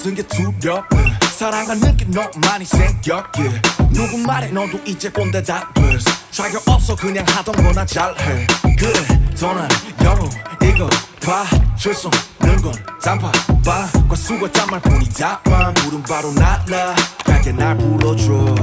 모든 게 두렵 사랑하는 게 너무 많이 생겨 yeah. 누구 말에 너도 이제 꼰대다 돼 자격 없어 그냥 하던 거나 잘해 그래 더난 영웅 이거 봐줄 수 없는 건 단팥빵과 수고했단 말뿐이다만 부른 바로 날라 밝게 날 불러줘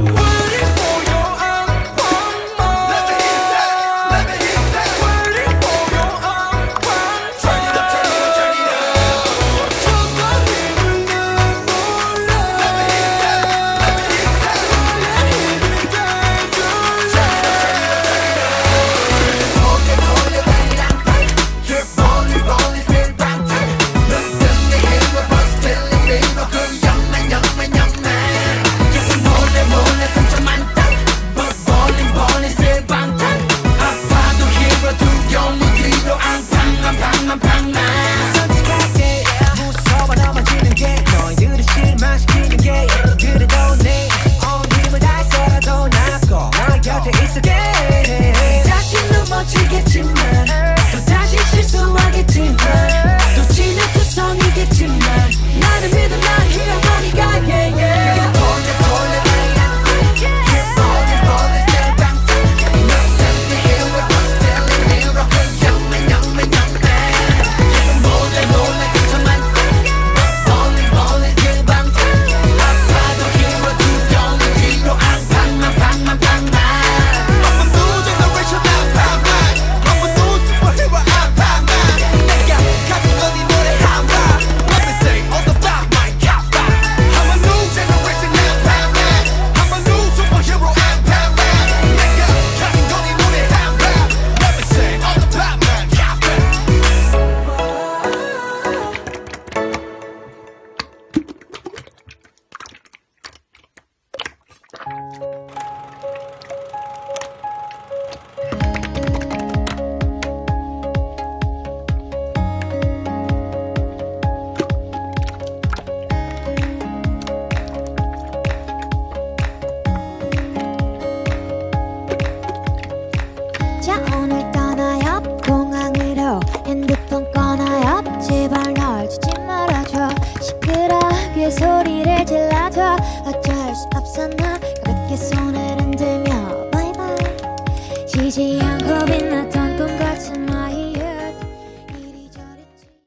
핸드폰 꺼놔요 제발 널 주지 말아줘 시끄럽게 소리를 질러줘 어쩔 수 없어 나 그렇게 손을 흔들며 바이바이 쉬지